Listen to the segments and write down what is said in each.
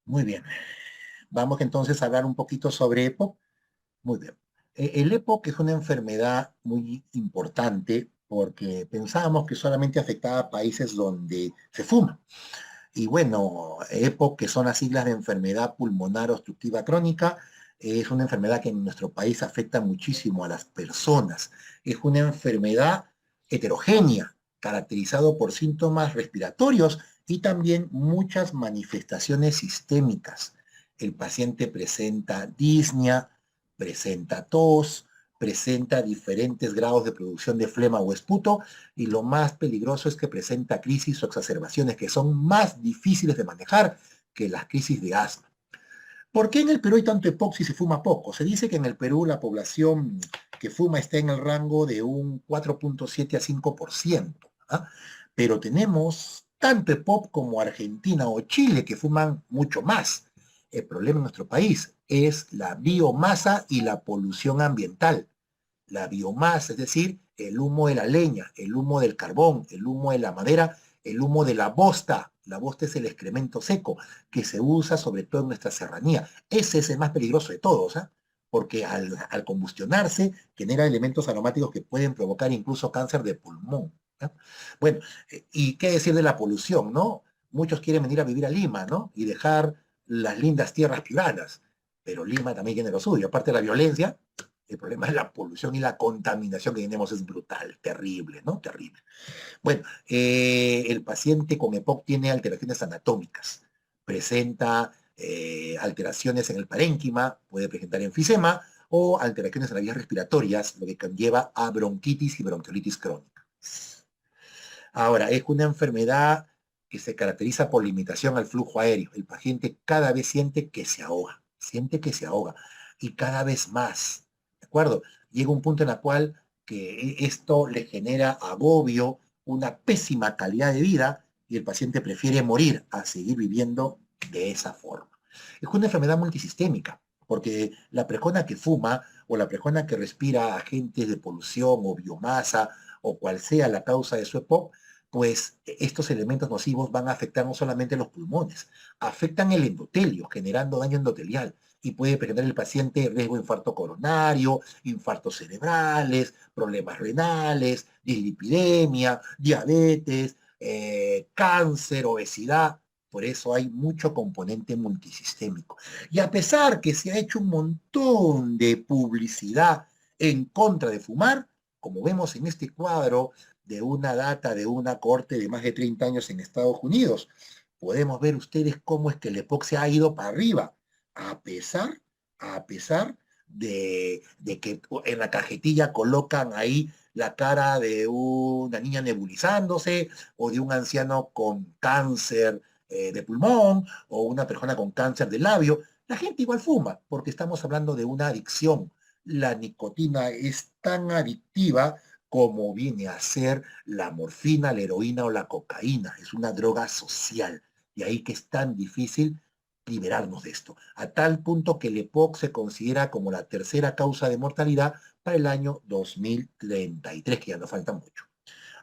Muy bien. Vamos entonces a hablar un poquito sobre EPOC. Muy bien. El EPOC es una enfermedad muy importante porque pensábamos que solamente afectaba a países donde se fuma. Y bueno, EPOC, que son las siglas de enfermedad pulmonar obstructiva crónica, es una enfermedad que en nuestro país afecta muchísimo a las personas. Es una enfermedad heterogénea, caracterizado por síntomas respiratorios y también muchas manifestaciones sistémicas. El paciente presenta disnea, presenta tos, presenta diferentes grados de producción de flema o esputo, y lo más peligroso es que presenta crisis o exacerbaciones que son más difíciles de manejar que las crisis de asma. ¿Por qué en el Perú hay tanto EPOC si se fuma poco? Se dice que en el Perú la población que fuma está en el rango de un 4,7 a 5%, ¿ah? Pero tenemos tanto EPOC como Argentina o Chile que fuman mucho más. El problema en nuestro país es la biomasa y la polución ambiental. La biomasa, es decir, el humo de la leña, el humo del carbón, el humo de la madera, el humo de la bosta. La bosta es el excremento seco que se usa sobre todo en nuestra serranía. Ese es el más peligroso de todos, ¿ah? Porque al combustionarse genera elementos aromáticos que pueden provocar incluso cáncer de pulmón, ¿ah? Bueno, ¿y qué decir de la polución, no? Muchos quieren venir a vivir a Lima, ¿no? Y dejar las lindas tierras piuranas, pero Lima también tiene lo suyo. Aparte de la violencia, el problema de la polución y la contaminación que tenemos es brutal, terrible, ¿no? Terrible. Bueno, el paciente con EPOC tiene alteraciones anatómicas, presenta alteraciones en el parénquima, puede presentar enfisema o alteraciones en las vías respiratorias, lo que conlleva a bronquitis y bronquiolitis crónica. Ahora, es una enfermedad que se caracteriza por limitación al flujo aéreo. El paciente cada vez siente que se ahoga y cada vez más, ¿de acuerdo? Llega un punto en el cual que esto le genera agobio, una pésima calidad de vida y el paciente prefiere morir a seguir viviendo de esa forma. Es una enfermedad multisistémica, porque la persona que fuma o la persona que respira agentes de polución o biomasa o cual sea la causa de su EPOC, pues estos elementos nocivos van a afectar no solamente los pulmones, afectan el endotelio, generando daño endotelial y puede presentar el paciente riesgo de infarto coronario, infartos cerebrales, problemas renales, dislipidemia, diabetes, cáncer, obesidad. Por eso hay mucho componente multisistémico. Y a pesar que se ha hecho un montón de publicidad en contra de fumar, como vemos en este cuadro, de una data de una corte de más de 30 años en Estados Unidos. Podemos ver ustedes cómo es que el EPOC se ha ido para arriba, a pesar, a pesar de que en la cajetilla colocan ahí la cara de una niña nebulizándose o de un anciano con cáncer de pulmón o una persona con cáncer de labio. La gente igual fuma porque estamos hablando de una adicción. La nicotina es tan adictiva como viene a ser la morfina, la heroína o la cocaína. Es una droga social. Y ahí que es tan difícil liberarnos de esto. A tal punto que el EPOC se considera como la tercera causa de mortalidad para el año 2033, que ya no falta mucho.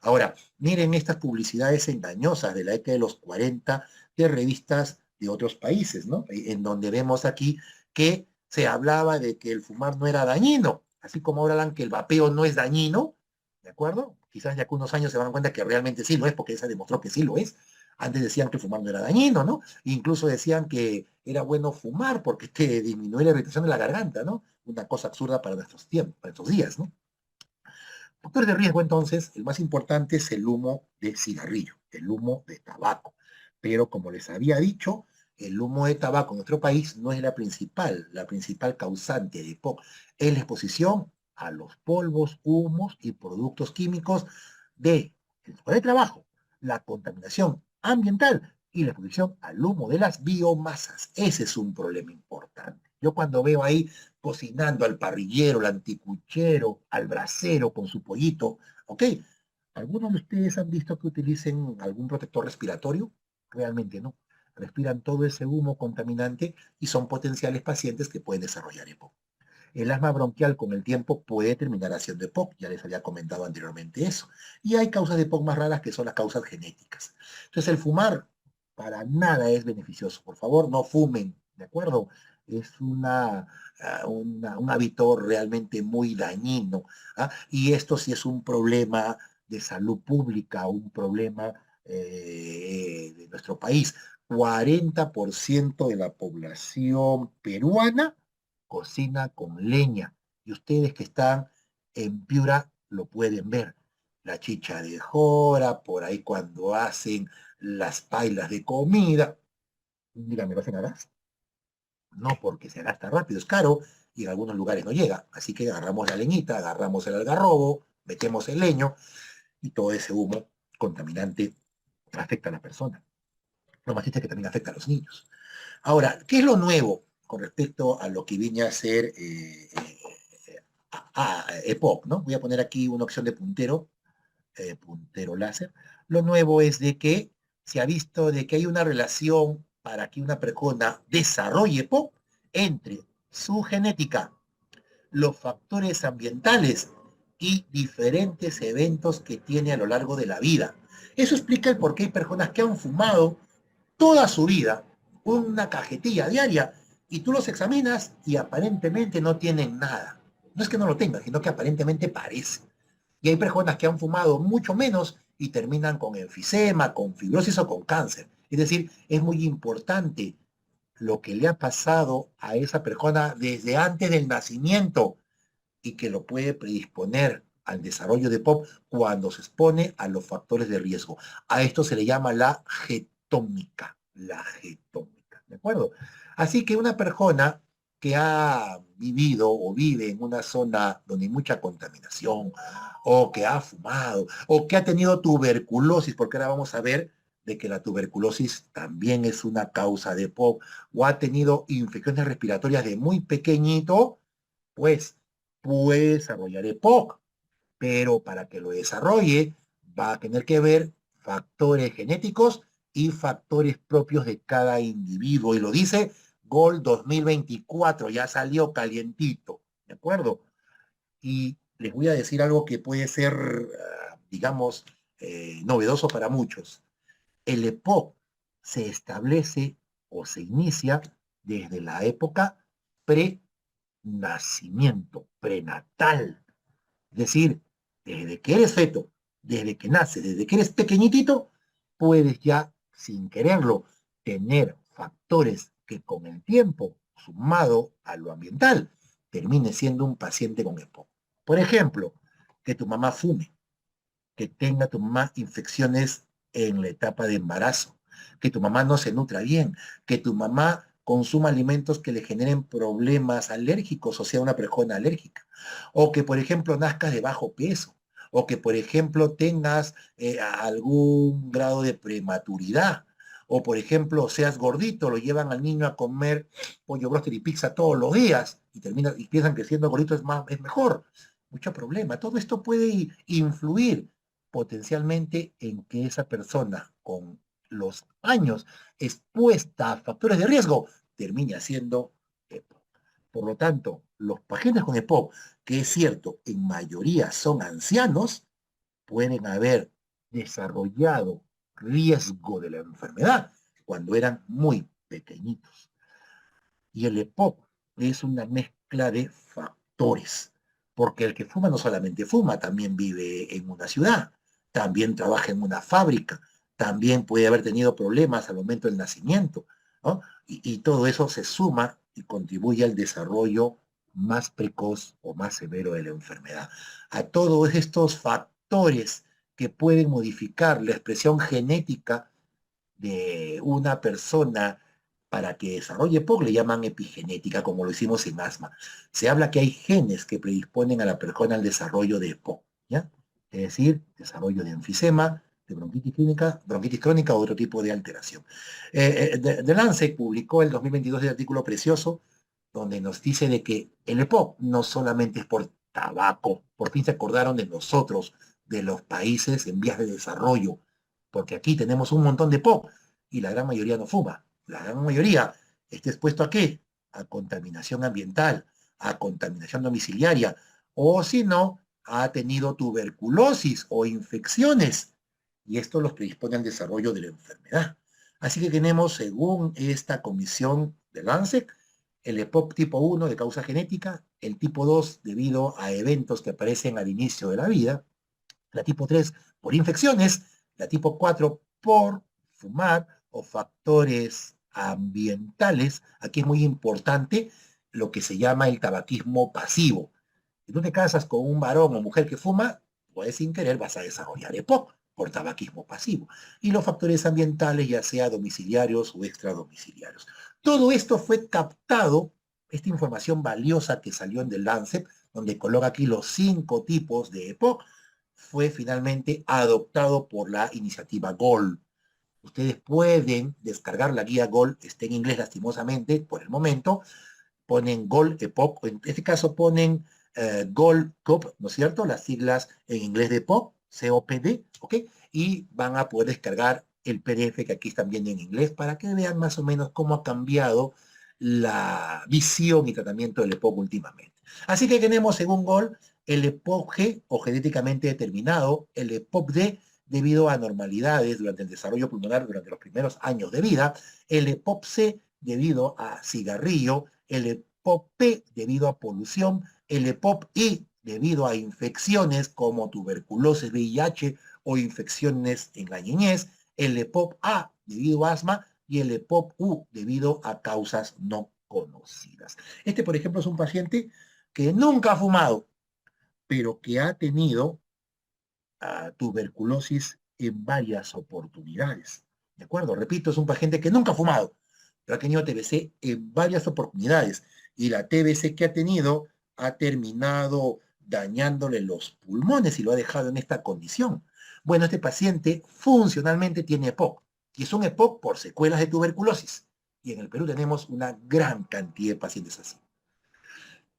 Ahora, miren estas publicidades engañosas de la década de los 40 de revistas de otros países, ¿no? En donde vemos aquí que se hablaba de que el fumar no era dañino, así como ahora hablan que el vapeo no es dañino, ¿de acuerdo? Quizás ya que unos años se van a dar cuenta que realmente sí lo es, porque se demostró que sí lo es. Antes decían que fumar no era dañino, ¿no? Incluso decían que era bueno fumar porque te disminuye la irritación de la garganta, ¿no? Una cosa absurda para nuestros tiempos, para estos días, ¿no? Factores de riesgo, entonces, el más importante es el humo de cigarrillo, el humo de tabaco. Pero como les había dicho, el humo de tabaco en nuestro país no es la principal causante de EPOC. Es la exposición a los polvos, humos y productos químicos de el lugar de trabajo, la contaminación ambiental y la exposición al humo de las biomasas. Ese es un problema importante. Yo cuando veo ahí cocinando al parrillero, al anticuchero, al brasero con su pollito. ¿Ok? ¿Algunos de ustedes han visto que utilicen algún protector respiratorio? Realmente no. Respiran todo ese humo contaminante y son potenciales pacientes que pueden desarrollar EPOC. El asma bronquial con el tiempo puede terminar haciendo EPOC, ya les había comentado anteriormente eso. Y hay causas de EPOC más raras que son las causas genéticas. Entonces el fumar para nada es beneficioso. Por favor, no fumen, ¿de acuerdo? Es un hábito realmente muy dañino. ¿Ah? Y esto sí es un problema de salud pública, un problema de nuestro país. 40% de la población peruana cocina con leña. Y ustedes que están en Piura lo pueden ver. La chicha de jora, por ahí cuando hacen las pailas de comida. Dígame, ¿lo hacen a gas? No, porque se gasta rápido, es caro y en algunos lugares no llega. Así que agarramos la leñita, agarramos el algarrobo, metemos el leño y todo ese humo contaminante afecta a la persona. Lo más triste es que también afecta a los niños. Ahora, ¿qué es lo nuevo con respecto a lo que viene a ser EPOC, ¿no? Voy a poner aquí una opción de puntero láser. Lo nuevo es de que se ha visto de que hay una relación para que una persona desarrolle EPOC entre su genética, los factores ambientales y diferentes eventos que tiene a lo largo de la vida. Eso explica el por qué hay personas que han fumado toda su vida una cajetilla diaria y tú los examinas y aparentemente no tienen nada. No es que no lo tengan, sino que aparentemente parece. Y hay personas que han fumado mucho menos y terminan con enfisema, con fibrosis o con cáncer. Es decir, es muy importante lo que le ha pasado a esa persona desde antes del nacimiento y que lo puede predisponer al desarrollo de POP cuando se expone a los factores de riesgo. A esto se le llama la getómica, ¿de acuerdo? Así que una persona que ha vivido o vive en una zona donde hay mucha contaminación, o que ha fumado, o que ha tenido tuberculosis, porque ahora vamos a ver de que la tuberculosis también es una causa de POP, o ha tenido infecciones respiratorias de muy pequeñito, pues puede desarrollar EPOC, pero para que lo desarrolle va a tener que ver factores genéticos y factores propios de cada individuo. Y lo dice Gol 2024, ya salió calientito, ¿de acuerdo? Y les voy a decir algo que puede ser, digamos, novedoso para muchos. El EPOC se establece o se inicia desde la época pre-nacimiento, prenatal. Es decir, desde que eres feto, desde que naces, desde que eres pequeñitito, puedes ya, sin quererlo, tener factores que con el tiempo, sumado a lo ambiental, termine siendo un paciente con EPOC. Por ejemplo, que tu mamá fume, que tenga tu mamá infecciones en la etapa de embarazo, que tu mamá no se nutra bien, que tu mamá consuma alimentos que le generen problemas alérgicos, o sea, una persona alérgica, o que, por ejemplo, nazcas de bajo peso, o que, por ejemplo, tengas algún grado de prematuridad, o, por ejemplo, seas gordito, lo llevan al niño a comer pollo bróster y pizza todos los días, y piensan que siendo gordito es mejor. Mucho problema. Todo esto puede influir potencialmente en que esa persona con los años expuesta a factores de riesgo termine haciendo EPOC. Por lo tanto, los pacientes con EPOC, que es cierto, en mayoría son ancianos, pueden haber desarrollado riesgo de la enfermedad cuando eran muy pequeñitos. Y el EPOC es una mezcla de factores, porque el que fuma no solamente fuma, también vive en una ciudad, también trabaja en una fábrica, también puede haber tenido problemas al momento del nacimiento, ¿no? Y todo eso se suma y contribuye al desarrollo más precoz o más severo de la enfermedad. A todos estos factores que pueden modificar la expresión genética de una persona para que desarrolle POC le llaman epigenética, como lo hicimos en asma. Se habla que hay genes que predisponen a la persona al desarrollo de POC, ¿ya? Es decir, desarrollo de enfisema, de bronquitis crónica o otro tipo de alteración. The Lancet publicó el 2022 un artículo precioso donde nos dice de que el EPOC no solamente es por tabaco, por fin se acordaron de nosotros, de los países en vías de desarrollo, porque aquí tenemos un montón de POC y la gran mayoría no fuma. La gran mayoría está expuesto a qué? A contaminación ambiental, a contaminación domiciliaria, o si no, ha tenido tuberculosis o infecciones, y esto los predispone al desarrollo de la enfermedad. Así que tenemos, según esta comisión de Lancet, el EPOC tipo 1 de causa genética, el tipo 2 debido a eventos que aparecen al inicio de la vida, la tipo 3 por infecciones, la tipo 4 por fumar o factores ambientales. Aquí es muy importante lo que se llama el tabaquismo pasivo. Si tú te casas con un varón o mujer que fuma, pues sin querer vas a desarrollar EPOC por tabaquismo pasivo. Y los factores ambientales, ya sea domiciliarios o extradomiciliarios. Todo esto fue captado, esta información valiosa que salió en The Lancet, donde coloca aquí los 5 tipos de EPOC, fue finalmente adoptado por la iniciativa GOLD. Ustedes pueden descargar la guía GOLD, está en inglés lastimosamente por el momento, ponen GOLD EPOC, en este caso ponen GOLD COP, ¿no es cierto? Las siglas en inglés de EPOC, COPD, ¿ok? Y van a poder descargar el PDF que aquí están viendo en inglés para que vean más o menos cómo ha cambiado la visión y tratamiento del EPOC últimamente. Así que tenemos, según GOLD, el EPOC G o genéticamente determinado, el EPOC D debido a anormalidades durante el desarrollo pulmonar durante los primeros años de vida, el EPOC C debido a cigarrillo, el EPOC-P debido a polución, el EPOC-I debido a infecciones como tuberculosis, VIH o infecciones en la niñez, el EPOC-A debido a asma y el EPOC-U debido a causas no conocidas. Este, por ejemplo, es un paciente que nunca ha fumado, pero que ha tenido tuberculosis en varias oportunidades. ¿De acuerdo? Repito, es un paciente que nunca ha fumado, pero ha tenido TBC en varias oportunidades. Y la TBC que ha tenido ha terminado dañándole los pulmones y lo ha dejado en esta condición. Bueno, este paciente funcionalmente tiene EPOC, y es un EPOC por secuelas de tuberculosis. Y en el Perú tenemos una gran cantidad de pacientes así.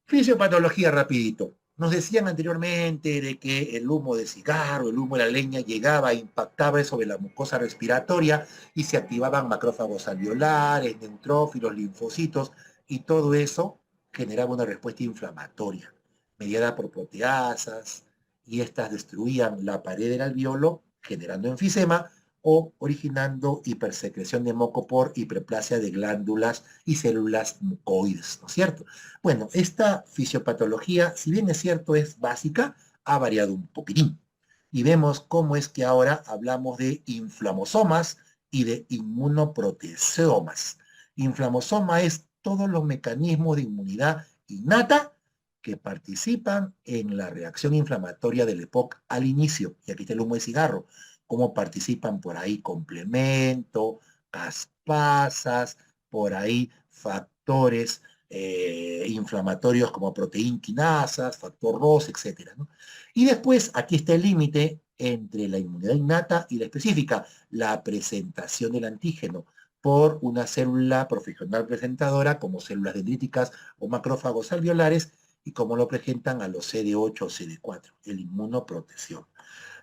Fisiopatología rapidito. Nos decían anteriormente de que el humo de cigarro, el humo de la leña llegaba, impactaba sobre la mucosa respiratoria y se activaban macrófagos alveolares, neutrófilos, linfocitos y todo eso generaba una respuesta inflamatoria mediada por proteasas y estas destruían la pared del alveolo generando enfisema o originando hipersecreción de moco por hiperplasia de glándulas y células mucoides, ¿no es cierto? Bueno, esta fisiopatología, si bien es cierto, es básica, ha variado un poquitín. Y vemos cómo es que ahora hablamos de inflamosomas y de inmunoproteasomas. Inflamosoma es todos los mecanismos de inmunidad innata que participan en la reacción inflamatoria del EPOC al inicio. Y aquí está el humo de cigarro. Cómo participan por ahí complemento, caspasas, por ahí factores inflamatorios como proteínquinasas, factor ROS, etcétera, ¿no? Y después, aquí está el límite entre la inmunidad innata y la específica, la presentación del antígeno por una célula profesional presentadora como células dendríticas o macrófagos alveolares y como lo presentan a los CD8 o CD4, el inmunoprotección.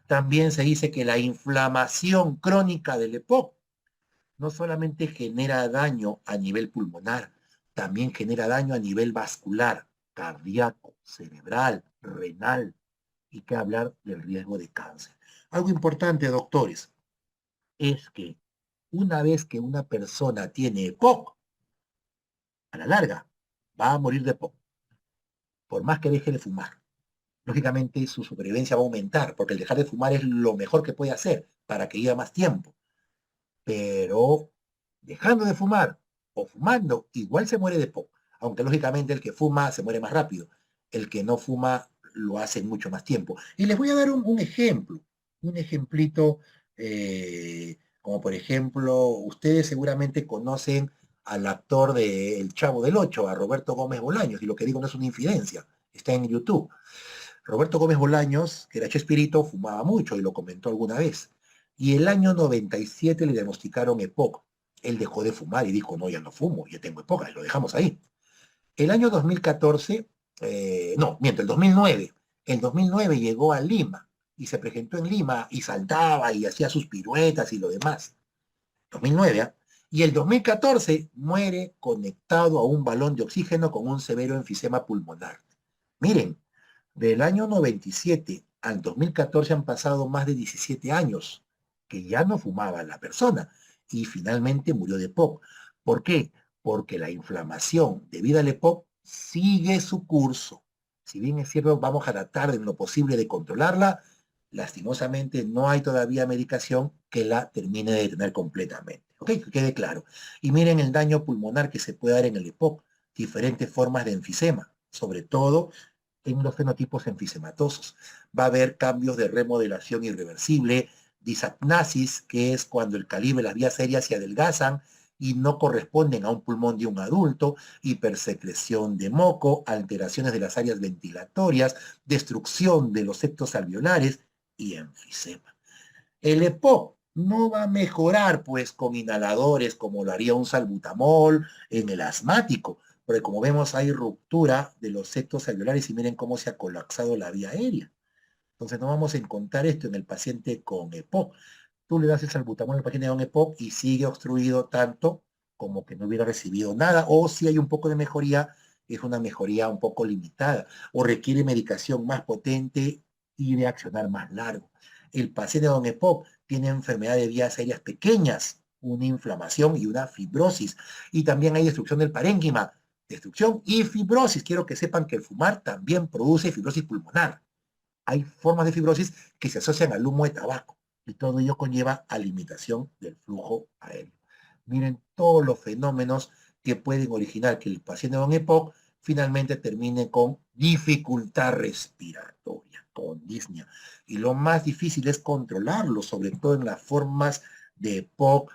También se dice que la inflamación crónica del EPOC no solamente genera daño a nivel pulmonar, también genera daño a nivel vascular, cardíaco, cerebral, renal, y que hablar del riesgo de cáncer. Algo importante, doctores, es que una vez que una persona tiene EPOC, a la larga va a morir de EPOC, por más que deje de fumar. Lógicamente su supervivencia va a aumentar, porque el dejar de fumar es lo mejor que puede hacer para que viva más tiempo. Pero dejando de fumar o fumando, igual se muere de poco. Aunque lógicamente el que fuma se muere más rápido. El que no fuma lo hace en mucho más tiempo. Y les voy a dar un ejemplo, un ejemplito, como por ejemplo, ustedes seguramente conocen al actor de El Chavo del Ocho, a Roberto Gómez Bolaños, y lo que digo no es una infidencia, está en YouTube. Roberto Gómez Bolaños, que era Chespirito, fumaba mucho y lo comentó alguna vez. Y el año 97 le diagnosticaron EPOC. Él dejó de fumar y dijo, no, ya no fumo, ya tengo EPOC, y lo dejamos ahí. El año 2014, no, miento, el 2009. El 2009 llegó a Lima y se presentó en Lima y saltaba y hacía sus piruetas y lo demás. 2009, ¿eh? Y el 2014 muere conectado a un balón de oxígeno con un severo enfisema pulmonar. Miren, del año 97 al 2014 han pasado más de 17 años que ya no fumaba la persona. y finalmente murió de EPOC. ¿Por qué? Porque la inflamación debido al EPOC sigue su curso. Si bien es cierto, vamos a tratar en lo posible de controlarla, lastimosamente no hay todavía medicación que la termine de detener completamente. ¿Ok? Que quede claro. Y miren el daño pulmonar que se puede dar en el EPOC, diferentes formas de enfisema, sobre todo en los fenotipos enfisematosos. Va a haber cambios de remodelación irreversible, disapnasis, que es cuando el calibre, las vías aéreas se adelgazan y no corresponden a un pulmón de un adulto, hipersecreción de moco, alteraciones de las áreas ventilatorias, destrucción de los septos alveolares y enfisema. El EPOC no va a mejorar pues con inhaladores como lo haría un salbutamol en el asmático, porque como vemos hay ruptura de los septos alveolares y miren cómo se ha colapsado la vía aérea. Entonces no vamos a encontrar esto en el paciente con EPOC. Tú le das el salbutamol al paciente con EPOC y sigue obstruido tanto como que no hubiera recibido nada, o si hay un poco de mejoría, es una mejoría un poco limitada, o requiere medicación más potente y de accionar más largo. El paciente con EPOC tiene enfermedad de vías aéreas pequeñas, una inflamación y una fibrosis, y también hay destrucción del parénquima, destrucción y fibrosis. Quiero que sepan que el fumar también produce fibrosis pulmonar. Hay formas de fibrosis que se asocian al humo de tabaco y todo ello conlleva a limitación del flujo aéreo. Miren todos los fenómenos que pueden originar que el paciente con EPOC finalmente termine con dificultad respiratoria, con disnea. Y lo más difícil es controlarlo, sobre todo en las formas de EPOC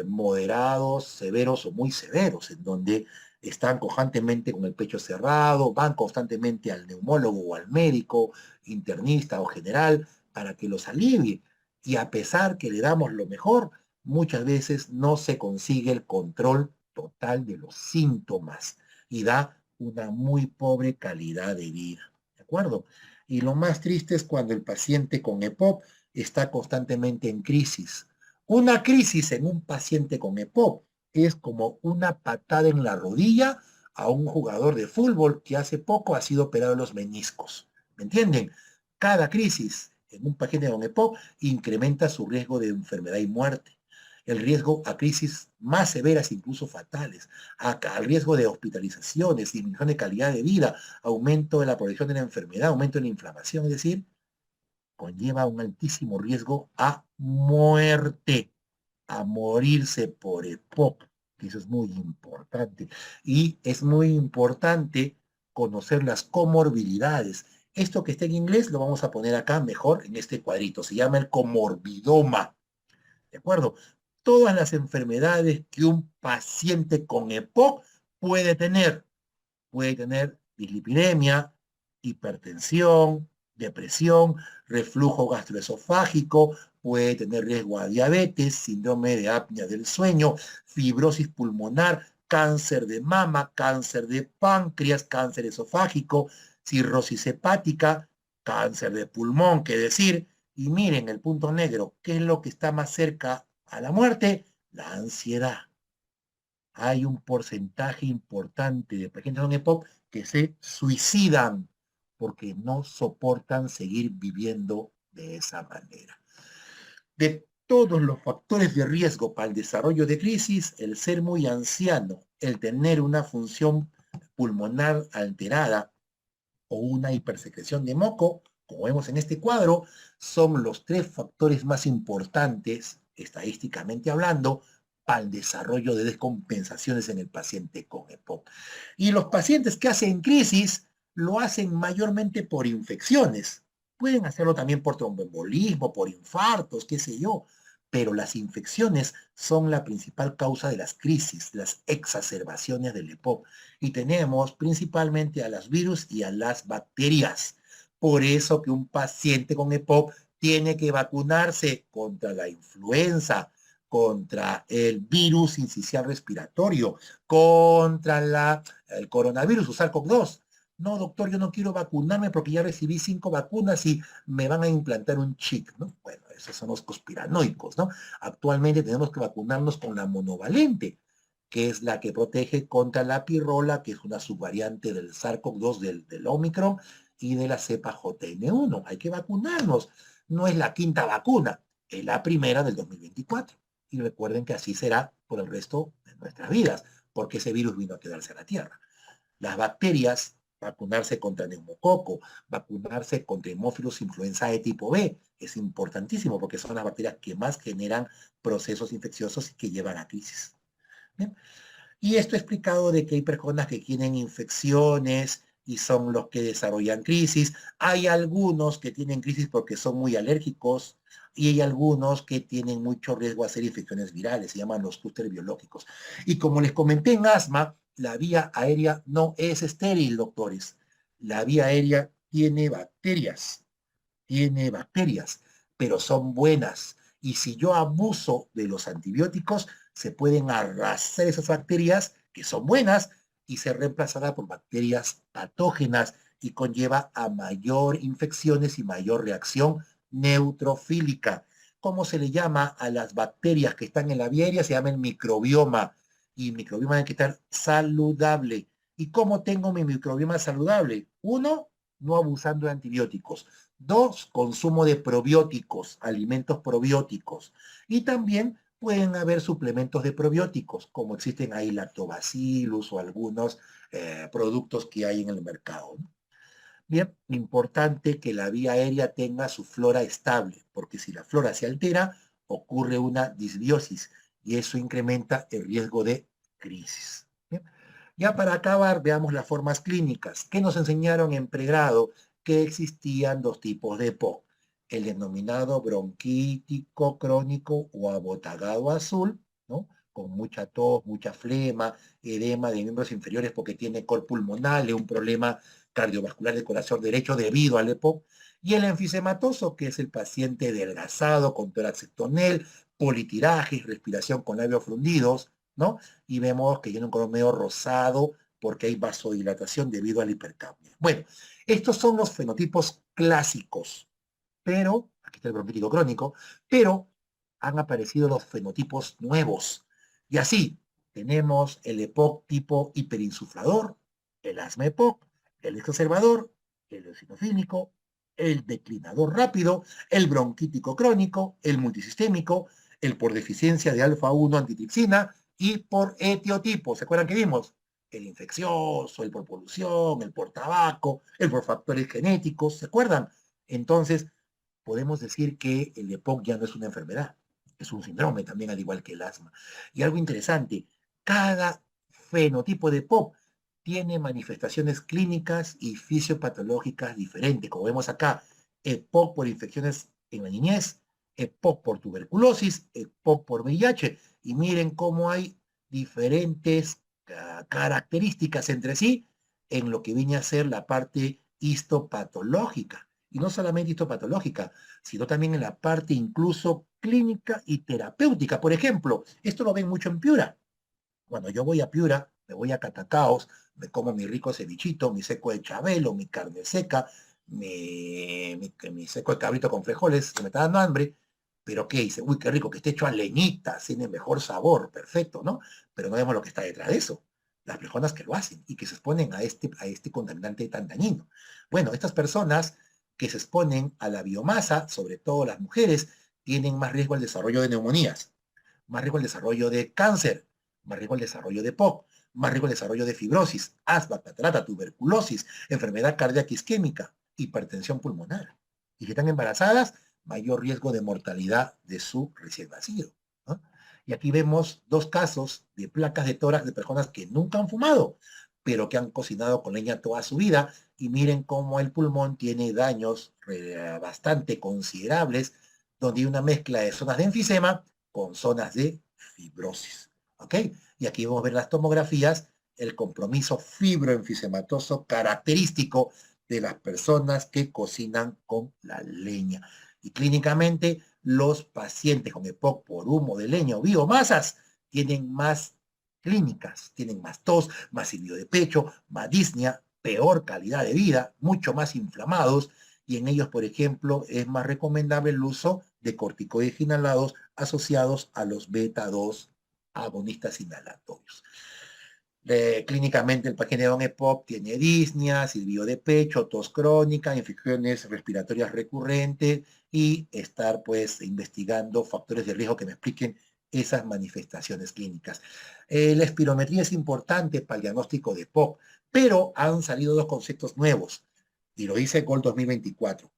moderados, severos o muy severos, en donde están constantemente con el pecho cerrado, van constantemente al neumólogo o al médico, internista o general, para que los alivie. Y a pesar que le damos lo mejor, muchas veces no se consigue el control total de los síntomas y da una muy pobre calidad de vida. ¿De acuerdo? Y lo más triste es cuando el paciente con EPOC está constantemente en crisis. Una crisis en un paciente con EPOC es como una patada en la rodilla a un jugador de fútbol que hace poco ha sido operado de los meniscos. ¿Me entienden? Cada crisis en un paciente con EPOC incrementa su riesgo de enfermedad y muerte. El riesgo a crisis más severas, incluso fatales, al riesgo de hospitalizaciones, disminución de calidad de vida, aumento de la progresión de la enfermedad, aumento de la inflamación, es decir, conlleva un altísimo riesgo a muerte, a morirse por EPOC, que eso es muy importante. Y es muy importante conocer las comorbilidades. Esto que está en inglés lo vamos a poner acá mejor en este cuadrito. Se llama el comorbidoma. ¿De acuerdo? Todas las enfermedades que un paciente con EPOC puede tener. Puede tener dislipidemia, hipertensión, depresión, reflujo gastroesofágico, puede tener riesgo a diabetes, síndrome de apnea del sueño, fibrosis pulmonar, cáncer de mama, cáncer de páncreas, cáncer esofágico, cirrosis hepática, cáncer de pulmón, qué decir. Y miren el punto negro, ¿qué es lo que está más cerca a la muerte? La ansiedad. Hay un porcentaje importante de pacientes con EPOC que se suicidan porque no soportan seguir viviendo de esa manera. De todos los factores de riesgo para el desarrollo de crisis, el ser muy anciano, el tener una función pulmonar alterada o una hipersecreción de moco, como vemos en este cuadro, son los tres factores más importantes, estadísticamente hablando, para el desarrollo de descompensaciones en el paciente con EPOC. Y los pacientes que hacen crisis lo hacen mayormente por infecciones. Pueden hacerlo también por tromboembolismo, por infartos, qué sé yo, pero las infecciones son la principal causa de las crisis, las exacerbaciones del EPOC. Y tenemos principalmente a las virus y a las bacterias. Por eso que un paciente con EPOC tiene que vacunarse contra la influenza, contra el virus incisional respiratorio, contra el coronavirus o SARS-CoV-2. No, doctor, yo no quiero vacunarme porque ya recibí 5 vacunas y me van a implantar un chip, ¿no? Bueno, esos son los conspiranoicos, ¿no? Actualmente tenemos que vacunarnos con la monovalente, que es la que protege contra la pirrola, que es una subvariante del SARS-CoV-2 del Omicron y de la cepa JN1. Hay que vacunarnos. No es la quinta vacuna, es la primera del 2024. Y recuerden que así será por el resto de nuestras vidas, porque ese virus vino a quedarse en la Tierra. Las bacterias, vacunarse contra neumococo, vacunarse contra hemófilos influenza de tipo B, es importantísimo porque son las bacterias que más generan procesos infecciosos y que llevan a crisis. ¿Bien? Y esto ha explicado de que hay personas que tienen infecciones y son los que desarrollan crisis. Hay algunos que tienen crisis porque son muy alérgicos y hay algunos que tienen mucho riesgo a hacer infecciones virales, se llaman los clústeres biológicos. Y como les comenté en asma, la vía aérea no es estéril, doctores. La vía aérea tiene bacterias, pero son buenas. Y si yo abuso de los antibióticos, se pueden arrasar esas bacterias que son buenas y ser reemplazadas por bacterias patógenas y conlleva a mayor infecciones y mayor reacción neutrofílica. ¿Cómo se le llama a las bacterias que están en la vía aérea? Se llama el microbioma. Y el microbioma tiene que estar saludable. ¿Y cómo tengo mi microbioma saludable? Uno, no abusando de antibióticos. Dos, consumo de probióticos, alimentos probióticos. Y también pueden haber suplementos de probióticos, como existen ahí lactobacillus o algunos productos que hay en el mercado, ¿no? Bien, importante que la vía aérea tenga su flora estable, porque si la flora se altera, ocurre una disbiosis y eso incrementa el riesgo de crisis. Bien. Ya para acabar, veamos las formas clínicas. ¿Qué nos enseñaron en pregrado? Que existían dos tipos de EPOC, el denominado bronquítico crónico o abotagado azul, ¿no? Con mucha tos, mucha flema, edema de miembros inferiores porque tiene col pulmonale, un problema cardiovascular del corazón derecho debido al EPOC, y el enfisematoso, que es el paciente adelgazado con tórax ectonel, politiraje, respiración con labios fundidos, ¿no? Y vemos que tiene un color medio rosado porque hay vasodilatación debido a la hipercapnia. Bueno, estos son los fenotipos clásicos, pero, aquí está el bronquítico crónico, pero han aparecido los fenotipos nuevos. Y así, tenemos el EPOC tipo hiperinsuflador, el asma EPOC, el exacerbador, el eosinofílico, el declinador rápido, el bronquítico crónico, el multisistémico, el por deficiencia de alfa-1 antitripsina y por etiotipo. ¿Se acuerdan que vimos? El infeccioso, el por polución, el por tabaco, el por factores genéticos. ¿Se acuerdan? Entonces, podemos decir que el EPOC ya no es una enfermedad, es un síndrome también, al igual que el asma. Y algo interesante, cada fenotipo de EPOC tiene manifestaciones clínicas y fisiopatológicas diferentes. Como vemos acá, EPOC por infecciones en la niñez, EPOC por tuberculosis, EPOC por VIH. Y miren cómo hay diferentes características entre sí en lo que viene a ser la parte histopatológica. Y no solamente histopatológica, sino también en la parte incluso clínica y terapéutica. Por ejemplo, esto lo ven mucho en Piura. Cuando yo voy a Piura, me voy a Catacaos, me como mi rico cevichito, mi seco de chabelo, mi carne seca, mi seco de cabrito con frijoles, que me está dando hambre, pero ¿qué dice? Uy, qué rico, que esté hecho a leñita, tiene mejor sabor, perfecto, ¿no? Pero no vemos lo que está detrás de eso. Las personas que lo hacen y que se exponen a este contaminante tan dañino. Bueno, estas personas que se exponen a la biomasa, sobre todo las mujeres, tienen más riesgo al desarrollo de neumonías, más riesgo al desarrollo de cáncer, más riesgo al desarrollo de POC, más riesgo al desarrollo de fibrosis, asma, catarata, tuberculosis, enfermedad cardíaca isquémica, hipertensión pulmonar. Y si están embarazadas, mayor riesgo de mortalidad de su recién nacido, ¿no? Y aquí vemos dos casos de placas de tórax de personas que nunca han fumado, pero que han cocinado con leña toda su vida. Y miren cómo el pulmón tiene daños bastante considerables, donde hay una mezcla de zonas de enfisema con zonas de fibrosis. ¿Ok? Y aquí vamos a ver las tomografías, el compromiso fibroenfisematoso característico de las personas que cocinan con la leña. Y clínicamente, los pacientes con EPOC por humo de leña o biomasas tienen más clínicas, tienen más tos, más silbido de pecho, más disnea, peor calidad de vida, mucho más inflamados, y en ellos, por ejemplo, es más recomendable el uso de corticoides inhalados asociados a los beta-2 agonistas inhalatorios. Clínicamente, el paciente con EPOC tiene disnea, silbido de pecho, tos crónica, infecciones respiratorias recurrentes y estar, pues, investigando factores de riesgo que me expliquen esas manifestaciones clínicas. La espirometría es importante para el diagnóstico de EPOC, pero han salido dos conceptos nuevos, y lo dice Gold 2024,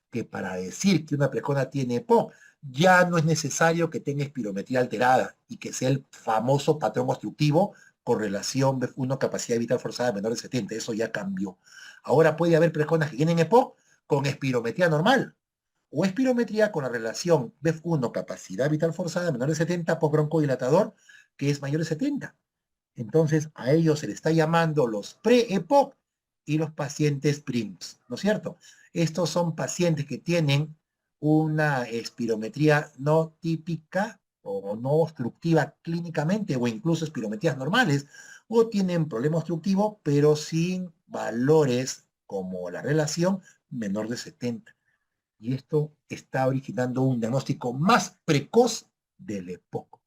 que para decir que una persona tiene EPOC, ya no es necesario que tenga espirometría alterada y que sea el famoso patrón obstructivo con relación BEF1 capacidad vital forzada menor de 70. Eso ya cambió. Ahora puede haber personas que tienen EPOC con espirometría normal o espirometría con la relación BEF1 capacidad vital forzada menor de 70 post broncodilatador que es mayor de 70. Entonces, a ellos se les está llamando los pre-EPOC y los pacientes PRIMS, ¿no es cierto? Estos son pacientes que tienen una espirometría no típica o no obstructiva clínicamente o incluso espirometrías normales o tienen problema obstructivo pero sin valores como la relación menor de 70. Y esto está originando un diagnóstico más precoz del EPOC.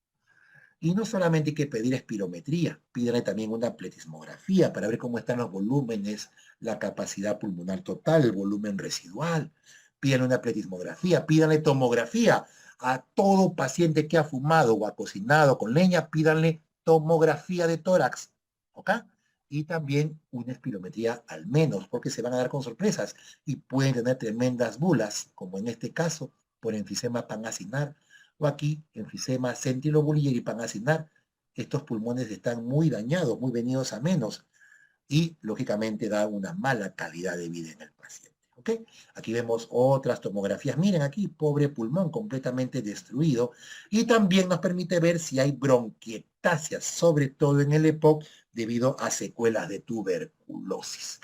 Y no solamente hay que pedir espirometría, pídale también una pletismografía para ver cómo están los volúmenes, la capacidad pulmonar total, el volumen residual. Pídale una pletismografía, pídale tomografía. A todo paciente que ha fumado o ha cocinado con leña, pídanle tomografía de tórax. ¿Ok? Y también una espirometría al menos, porque se van a dar con sorpresas y pueden tener tremendas bulas, como en este caso, por enfisema panacinar o aquí enfisema centrilobuliar y panacinar. Estos pulmones están muy dañados, muy venidos a menos y lógicamente da una mala calidad de vida en el paciente. ¿Ok? Aquí vemos otras tomografías. Miren aquí, pobre pulmón completamente destruido. Y también nos permite ver si hay bronquiectasia, sobre todo en el EPOC, debido a secuelas de tuberculosis.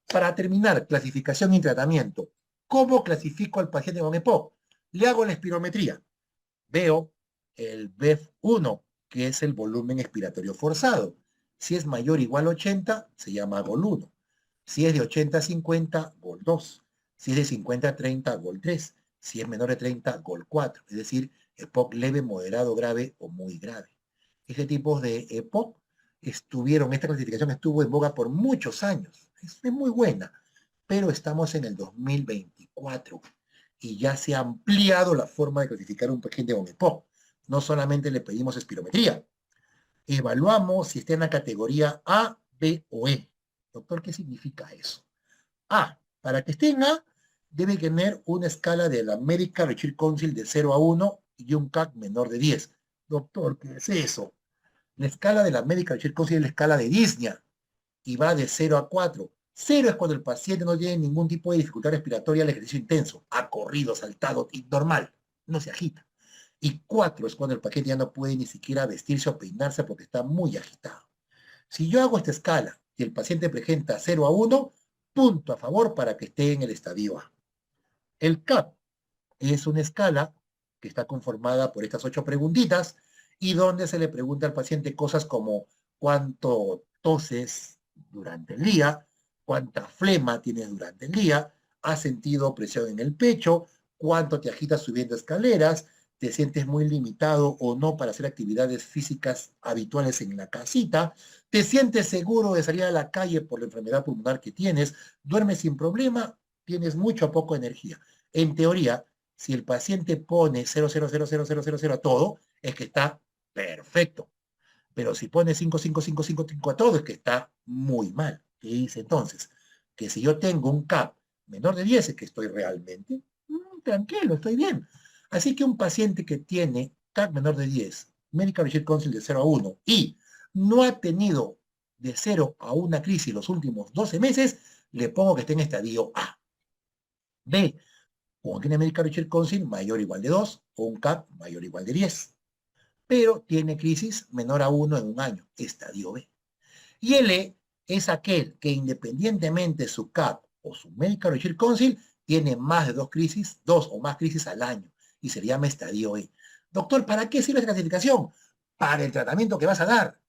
Para terminar, clasificación y tratamiento. ¿Cómo clasifico al paciente con EPOC? Le hago la espirometría. Veo el BEF1, que es el volumen expiratorio forzado. Si es mayor o igual a 80, se llama GOL1. Si es de 80 a 50, GOL2. Si es de 50 a 30, GOL3. Si es menor de 30, GOL4. Es decir, EPOC leve, moderado, grave o muy grave. Este tipo de EPOC esta clasificación estuvo en boga por muchos años. Es muy buena, pero estamos en el 2024 y ya se ha ampliado la forma de clasificar un paciente con EPOC. No solamente le pedimos espirometría, evaluamos si está en la categoría A, B o E. Doctor, ¿qué significa eso? A, para que esté en A, debe tener una escala de la American Richard Council de 0 a 1 y un CAC menor de 10. Doctor, ¿qué es eso? La escala de la American Richard Council es la escala de Disney y va de 0 a 4. 0 es cuando el paciente no tiene ningún tipo de dificultad respiratoria al ejercicio intenso, ha corrido, saltado, normal, no se agita. Y 4 es cuando el paciente ya no puede ni siquiera vestirse o peinarse porque está muy agitado. Si yo hago esta escala y el paciente presenta 0 a 1, punto a favor para que esté en el estadio A. El CAP es una escala que está conformada por estas 8 preguntitas y donde se le pregunta al paciente cosas como cuánto toses durante el día, cuánta flema tienes durante el día, has sentido presión en el pecho, cuánto te agitas subiendo escaleras, te sientes muy limitado o no para hacer actividades físicas habituales en la casita, te sientes seguro de salir a la calle por la enfermedad pulmonar que tienes, duermes sin problema, tienes mucho o poco energía. En teoría, si el paciente pone 0,00000 a todo, es que está perfecto. Pero si pone 5,5,5,5,5 a todo, es que está muy mal. ¿Qué dice entonces? Que si yo tengo un CAP menor de 10, es que estoy realmente tranquilo, estoy bien. Así que un paciente que tiene CAP menor de 10, Medical Regime Council de 0 a 1, y no ha tenido de 0 a una crisis los últimos 12 meses, le pongo que esté en estadio A. B, como tiene Medical Research Council mayor o igual de 2 o un CAP mayor o igual de 10. Pero tiene crisis menor a 1 en un año, estadio B. Y el E es aquel que independientemente de su CAP o su Medical Research Council tiene más de 2 crisis, 2 o más crisis al año y se le llama estadio E. Doctor, ¿para qué sirve esta clasificación? Para el tratamiento que vas a dar.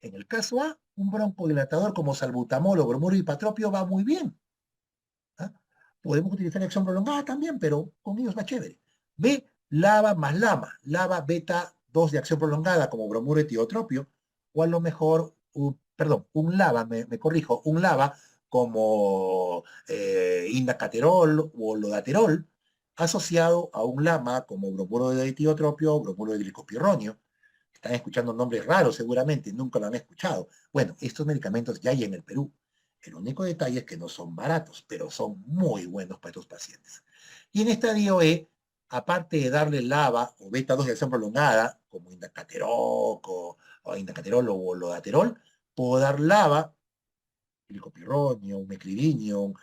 En el caso A, un broncodilatador como salbutamol o bromuro y patropio va muy bien. ¿Ah? Podemos utilizar acción prolongada también, pero con ellos más chévere. B, LAVA más LAMA, LAVA beta 2 de acción prolongada como bromuro etiotropio, o a lo mejor, un LAVA, me corrijo, un LAVA como indacaterol o lodaterol, asociado a un LAMA como bromuro de etiotropio o bromuro de glicopirronio. Están escuchando nombres raros seguramente, nunca lo han escuchado. Bueno, estos medicamentos ya hay en el Perú. El único detalle es que no son baratos, pero son muy buenos para estos pacientes. Y en estadio E, aparte de darle LAVA o beta-2 de acción prolongada, como indacaterol o indacaterol o lodaterol, puedo dar LAVA, glicopirronio, meclidinio,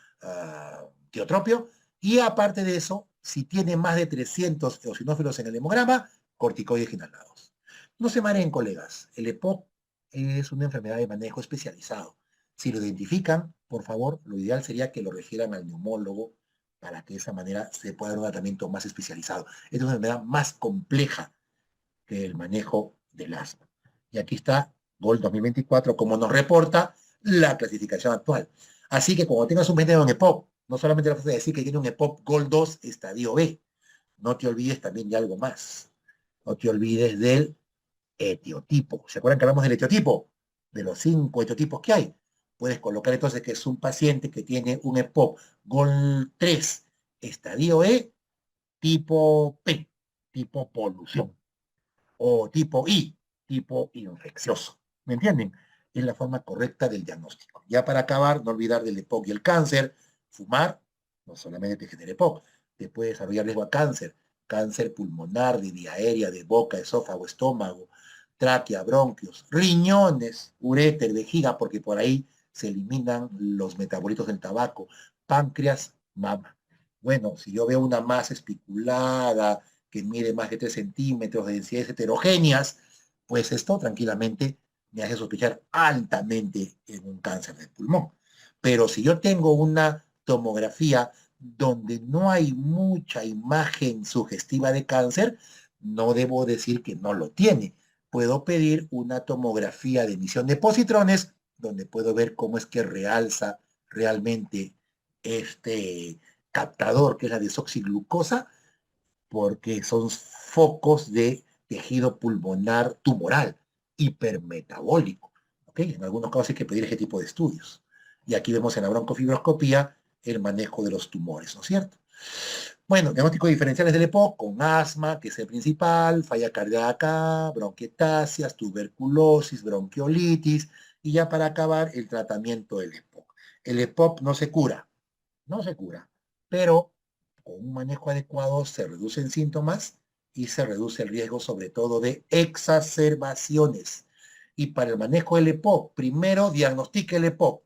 tiotropio, y aparte de eso, si tiene más de 300 eosinófilos en el hemograma, corticoides inhalados. No se mareen, colegas. El EPOC es una enfermedad de manejo especializado. Si lo identifican, por favor, lo ideal sería que lo refieran al neumólogo para que de esa manera se pueda dar un tratamiento más especializado. Es una enfermedad más compleja que el manejo del asma. Y aquí está GOL 2024, como nos reporta la clasificación actual. Así que cuando tengas un vendedor en EPOC, no solamente vas a decir que tiene un EPOC GOL 2 estadio B, no te olvides también de algo más. No te olvides del etiotipo. ¿Se acuerdan que hablamos del etiotipo? De los 5 etiotipos que hay. Puedes colocar entonces que es un paciente que tiene un EPOC GOL 3 estadio E, tipo P, tipo polución, o tipo I, tipo infeccioso. ¿Me entienden? Es la forma correcta del diagnóstico. Ya para acabar, no olvidar del EPOC y el cáncer. Fumar no solamente te genera EPOC, te puede desarrollar riesgo a cáncer, cáncer pulmonar, de vía aérea, de boca, esófago, estómago, tráquea, bronquios, riñones, uréter, vejiga, porque por ahí se eliminan los metabolitos del tabaco, páncreas, mama. Bueno, si yo veo una masa especulada, que mide más de 3 centímetros, de densidades heterogéneas, pues esto tranquilamente me hace sospechar altamente en un cáncer de pulmón. Pero si yo tengo una tomografía donde no hay mucha imagen sugestiva de cáncer, no debo decir que no lo tiene. Puedo pedir una tomografía de emisión de positrones donde puedo ver cómo es que realza realmente este captador, que es la desoxiglucosa, porque son focos de tejido pulmonar tumoral, hipermetabólico. ¿Ok? En algunos casos hay que pedir ese tipo de estudios. Y aquí vemos en la broncofibroscopía el manejo de los tumores, ¿no es cierto? Bueno, diagnósticos diferenciales del EPOC con asma, que es el principal, falla cardíaca, bronquiectasias, tuberculosis, bronquiolitis, y ya para acabar, el tratamiento del EPOC. El EPOC no se cura, pero con un manejo adecuado se reducen síntomas y se reduce el riesgo sobre todo de exacerbaciones. Y para el manejo del EPOC, primero diagnostique el EPOC,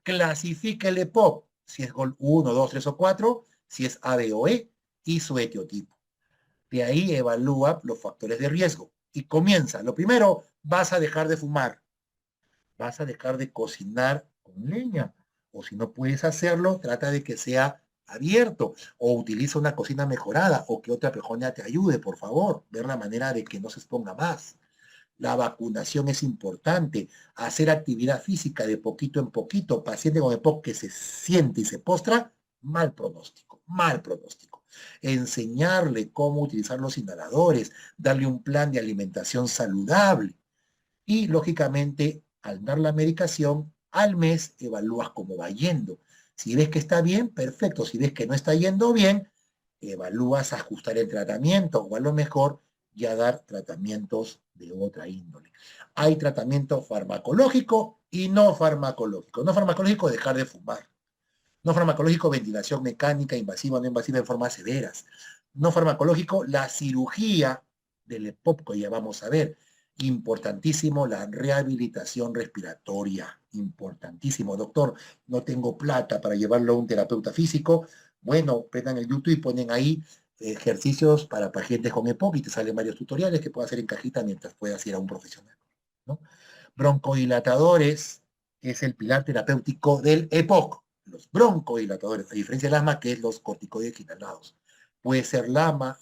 clasifique el EPOC, si es GOL 1, 2, 3 o 4, si es A, B o E, y su etiotipo. De ahí evalúa los factores de riesgo y comienza. Lo primero, vas a dejar de fumar, vas a dejar de cocinar con leña, o si no puedes hacerlo, trata de que sea abierto, o utiliza una cocina mejorada, o que otra persona te ayude, por favor, ver la manera de que no se exponga más. La vacunación es importante, hacer actividad física de poquito en poquito, paciente con EPOC que se siente y se postra, mal pronóstico, mal pronóstico. Enseñarle cómo utilizar los inhaladores, darle un plan de alimentación saludable, y lógicamente al dar la medicación al mes evalúas cómo va yendo. Si ves que está bien, perfecto. Si ves que no está yendo bien, evalúas ajustar el tratamiento o a lo mejor ya dar tratamientos de otra índole. Hay tratamiento farmacológico y no farmacológico. No farmacológico, dejar de fumar. No farmacológico, ventilación mecánica, invasiva, no invasiva en formas severas. No farmacológico, la cirugía del EPOC, que ya vamos a ver. Importantísimo la rehabilitación respiratoria. Importantísimo, doctor. No tengo plata para llevarlo a un terapeuta físico. Bueno, prendan el YouTube y ponen ahí ejercicios para pacientes con EPOC y te salen varios tutoriales que puedes hacer en cajita mientras puedas ir a un profesional, ¿no? Broncodilatadores es el pilar terapéutico del EPOC. Los broncodilatadores, a diferencia del asma, que es los corticoides inhalados. Puede ser LAVA,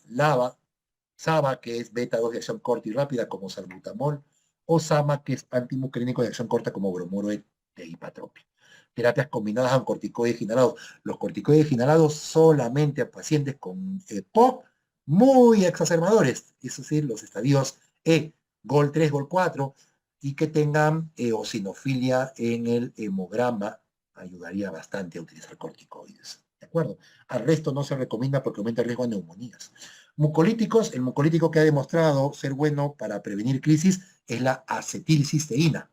SABA, que es beta-2 de acción corta y rápida, como salbutamol, o SAMA, que es antimuscarínico de acción corta, como bromuro de hipatropia. Terapias combinadas con corticoides inhalados. Los corticoides inhalados solamente a pacientes con EPOC muy exacerbadores, es decir, los estadios E, GOL 3, GOL 4, y que tengan eosinofilia en el hemograma, ayudaría bastante a utilizar corticoides. ¿De acuerdo? Al resto no se recomienda porque aumenta el riesgo de neumonías. Mucolíticos, el mucolítico que ha demostrado ser bueno para prevenir crisis es la acetilcisteína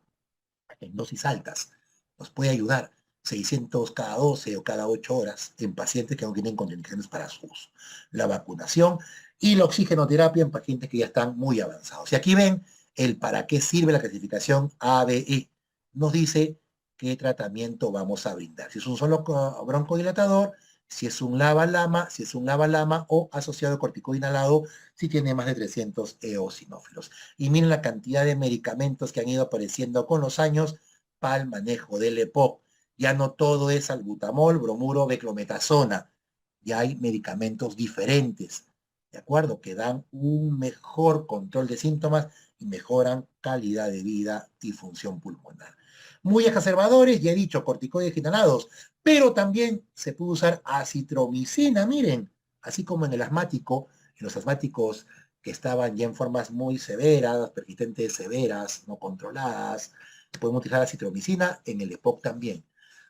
en dosis altas. Nos puede ayudar 600 cada 12 o cada 8 horas en pacientes que no tienen contraindicaciones para su uso. La vacunación y la oxigenoterapia en pacientes que ya están muy avanzados. Y aquí ven el para qué sirve la clasificación ABE. Nos dice qué tratamiento vamos a brindar. Si es un solo broncodilatador, si es un lava-lama, si es un lava-lama o asociado corticoide inhalado, si tiene más de 300 eosinófilos. Y miren la cantidad de medicamentos que han ido apareciendo con los años para el manejo del EPOC. Ya no todo es salbutamol, bromuro, beclometasona. Ya hay medicamentos diferentes, ¿de acuerdo? Que dan un mejor control de síntomas y mejoran calidad de vida y función pulmonar. Muy exacerbadores, ya he dicho, corticoides inhalados, pero también se puede usar acitromicina, miren, así como en el asmático, en los asmáticos que estaban ya en formas muy severas, persistentes severas, no controladas. Podemos utilizar la citromicina en el EPOC también.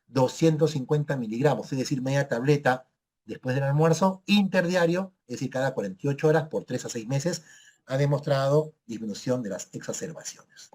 250 miligramos, es decir, media tableta después del almuerzo, interdiario, es decir, cada 48 horas por 3 a 6 meses, ha demostrado disminución de las exacerbaciones.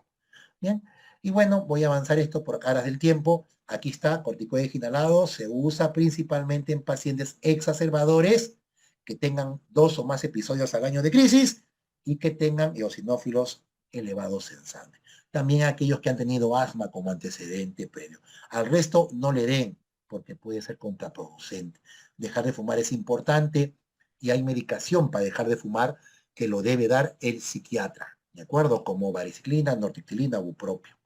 Bien, y bueno, voy a avanzar esto por caras del tiempo. Aquí está, corticoides inhalados, se usa principalmente en pacientes exacerbadores que tengan 2 o más episodios al año de crisis y que tengan eosinófilos elevados en sangre. También aquellos que han tenido asma como antecedente previo. Al resto no le den porque puede ser contraproducente. Dejar de fumar es importante y hay medicación para dejar de fumar que lo debe dar el psiquiatra, ¿de acuerdo? Como variciclina, nortriptilina, bupropio.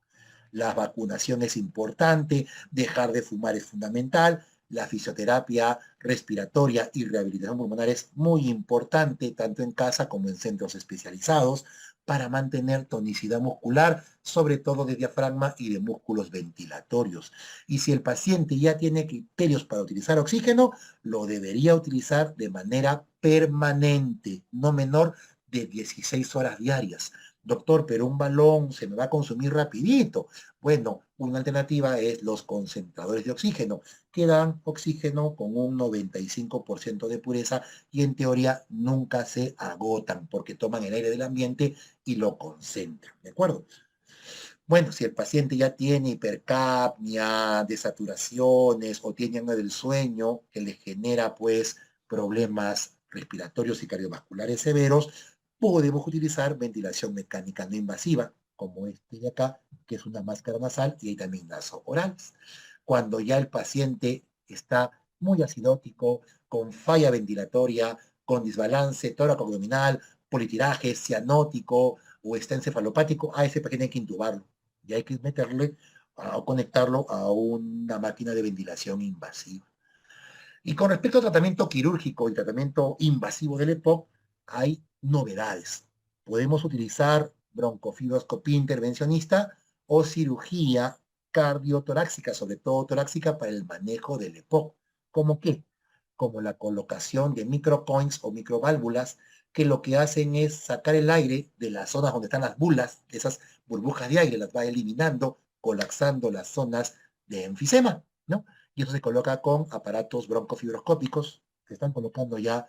La vacunación es importante, dejar de fumar es fundamental, la fisioterapia respiratoria y rehabilitación pulmonar es muy importante, tanto en casa como en centros especializados, para mantener tonicidad muscular, sobre todo de diafragma y de músculos ventilatorios. Y si el paciente ya tiene criterios para utilizar oxígeno, lo debería utilizar de manera permanente, no menor de 16 horas diarias. Doctor, pero un balón se me va a consumir rapidito. Bueno, una alternativa es los concentradores de oxígeno, que dan oxígeno con un 95% de pureza y en teoría nunca se agotan porque toman el aire del ambiente y lo concentran, ¿de acuerdo? Bueno, si el paciente ya tiene hipercapnia, desaturaciones o tiene apnea del sueño que le genera pues problemas respiratorios y cardiovasculares severos, podemos utilizar ventilación mecánica no invasiva, como este de acá, que es una máscara nasal y hay también nasoorales. Cuando ya el paciente está muy acidótico, con falla ventilatoria, con desbalance tóraco-abdominal, politiraje, cianótico o está encefalopático, a ese paciente hay que intubarlo y hay que meterle o conectarlo a una máquina de ventilación invasiva. Y con respecto al tratamiento quirúrgico y tratamiento invasivo del EPOC, hay novedades. Podemos utilizar broncofibroscopía intervencionista o cirugía cardiotorácica, sobre todo torácica, para el manejo del EPOC. ¿Cómo qué? Como la colocación de microcoins o microválvulas que lo que hacen es sacar el aire de las zonas donde están las bulas, esas burbujas de aire, las va eliminando, colapsando las zonas de enfisema, ¿no? Y eso se coloca con aparatos broncofibroscópicos, se están colocando ya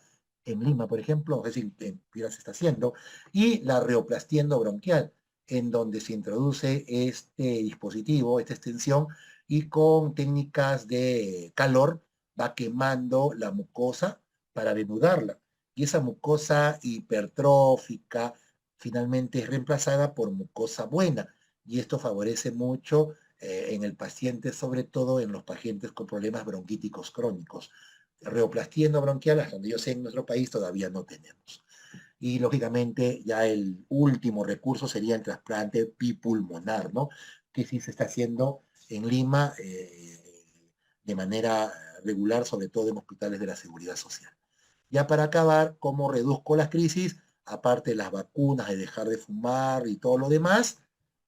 en Lima, por ejemplo, no sé si en Piura se está haciendo, y la reoplastia endobronquial, en donde se introduce este dispositivo, esta extensión, y con técnicas de calor va quemando la mucosa para denudarla. Y esa mucosa hipertrófica finalmente es reemplazada por mucosa buena, y esto favorece mucho en el paciente, sobre todo en los pacientes con problemas bronquíticos crónicos. Reoplastía endobronquial, hasta donde yo sé, en nuestro país todavía no tenemos. Y lógicamente ya el último recurso sería el trasplante bipulmonar, ¿no? Que sí se está haciendo en Lima de manera regular, sobre todo en hospitales de la Seguridad Social. Ya para acabar, ¿cómo reduzco las crisis? Aparte de las vacunas, de dejar de fumar y todo lo demás,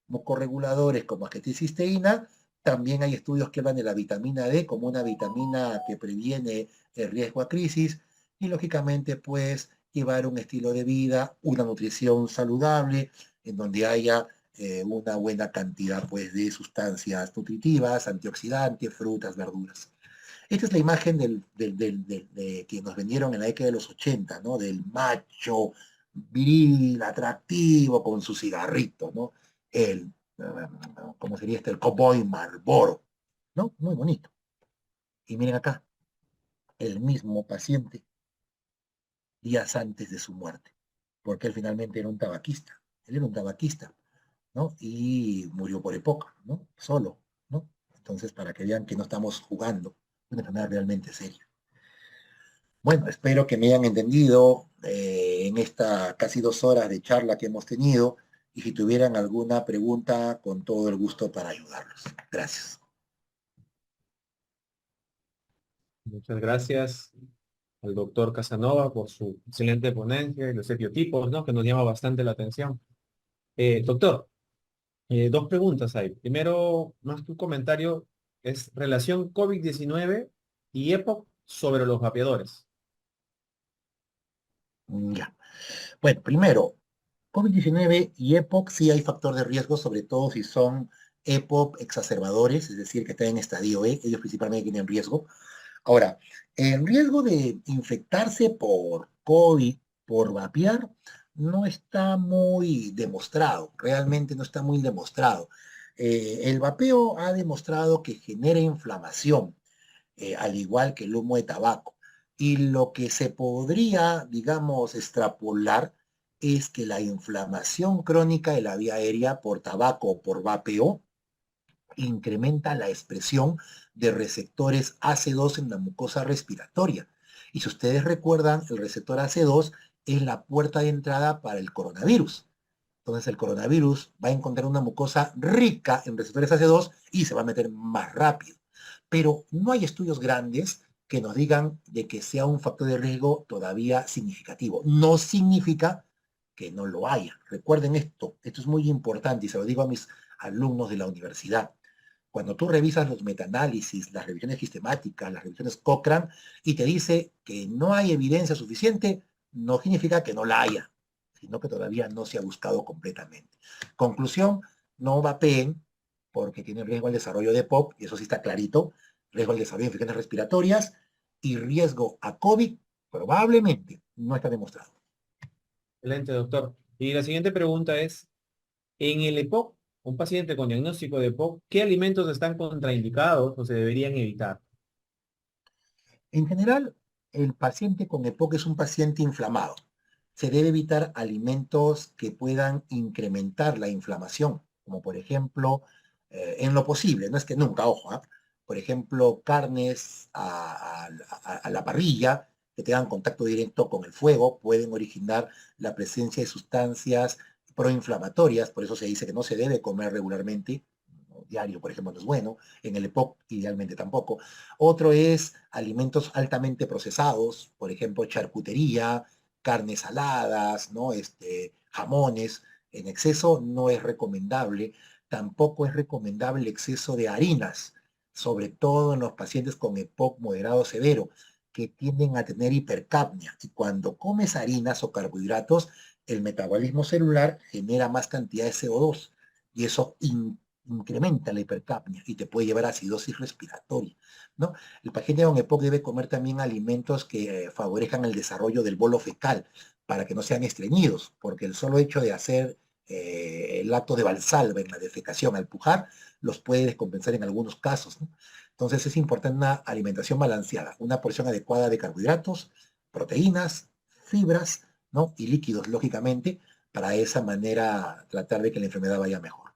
mucorreguladores como aceticisteína, también hay estudios que hablan de la vitamina D como una vitamina que previene el riesgo a crisis y lógicamente pues llevar un estilo de vida, una nutrición saludable en donde haya una buena cantidad pues de sustancias nutritivas, antioxidantes, frutas, verduras. Esta es la imagen de que nos vendieron en la década de los 80, ¿no? Del macho viril, atractivo, con su cigarrito, ¿no? El, ¿cómo sería este? El cowboy Marlboro, ¿no? Muy bonito. Y miren acá, el mismo paciente días antes de su muerte, porque él finalmente era un tabaquista. Él era un tabaquista, ¿no? Y murió por época, ¿no? Solo, ¿no? Entonces, para que vean que no estamos jugando, una enfermedad realmente seria. Bueno, espero que me hayan entendido en esta casi 2 horas de charla que hemos tenido y si tuvieran alguna pregunta, con todo el gusto para ayudarlos. Gracias. Muchas gracias al doctor Casanova por su excelente ponencia y los estereotipos, ¿no? Que nos llama bastante la atención. Doctor, dos preguntas hay. Primero, más que un comentario, es relación COVID-19 y EPOC sobre los vapeadores. Ya. Bueno, primero, COVID-19 y EPOC sí hay factor de riesgo, sobre todo si son EPOC exacerbadores, es decir, que están en estadio E, ellos principalmente tienen riesgo. Ahora, el riesgo de infectarse por COVID, por vapear, no está muy demostrado, realmente no está muy demostrado. El vapeo ha demostrado que genera inflamación, al igual que el humo de tabaco. Y lo que se podría, digamos, extrapolar es que la inflamación crónica de la vía aérea por tabaco o por vapeo incrementa la expresión de receptores AC2 en la mucosa respiratoria. Y si ustedes recuerdan, el receptor AC2 es la puerta de entrada para el coronavirus. Entonces el coronavirus va a encontrar una mucosa rica en receptores AC2 y se va a meter más rápido. Pero no hay estudios grandes que nos digan de que sea un factor de riesgo todavía significativo. No significa que no lo haya. Recuerden esto es muy importante y se lo digo a mis alumnos de la universidad. Cuando tú revisas los metaanálisis, las revisiones sistemáticas, las revisiones Cochrane, y te dice que no hay evidencia suficiente, no significa que no la haya, sino que todavía no se ha buscado completamente. Conclusión, no vapeen porque tiene riesgo al desarrollo de POP, y eso sí está clarito, riesgo al desarrollo de infecciones respiratorias y riesgo a COVID, probablemente no está demostrado. Excelente, doctor. Y la siguiente pregunta es, en el EPOC, un paciente con diagnóstico de EPOC, ¿qué alimentos están contraindicados o se deberían evitar? En general, el paciente con EPOC es un paciente inflamado. Se debe evitar alimentos que puedan incrementar la inflamación, como por ejemplo, en lo posible, no es que nunca, ojo, ¿ah? Por ejemplo, carnes a la parrilla que tengan contacto directo con el fuego pueden originar la presencia de sustancias proinflamatorias, por eso se dice que no se debe comer regularmente, ¿no? Diario, por ejemplo, no es bueno, en el EPOC idealmente tampoco. Otro es alimentos altamente procesados, por ejemplo, charcutería, carnes saladas, ¿no? Jamones, en exceso no es recomendable. Tampoco es recomendable el exceso de harinas, sobre todo en los pacientes con EPOC moderado severo, que tienden a tener hipercapnia. Y cuando comes harinas o carbohidratos, el metabolismo celular genera más cantidad de CO2 y eso incrementa la hipercapnia y te puede llevar a acidosis respiratoria, ¿no? El paciente con EPOC debe comer también alimentos que favorezcan el desarrollo del bolo fecal para que no sean estreñidos, porque el solo hecho de hacer el acto de Valsalva en la defecación al pujar los puede descompensar en algunos casos, ¿no? Entonces es importante una alimentación balanceada, una porción adecuada de carbohidratos, proteínas, fibras, ¿no? Y líquidos, lógicamente, para de esa manera tratar de que la enfermedad vaya mejor.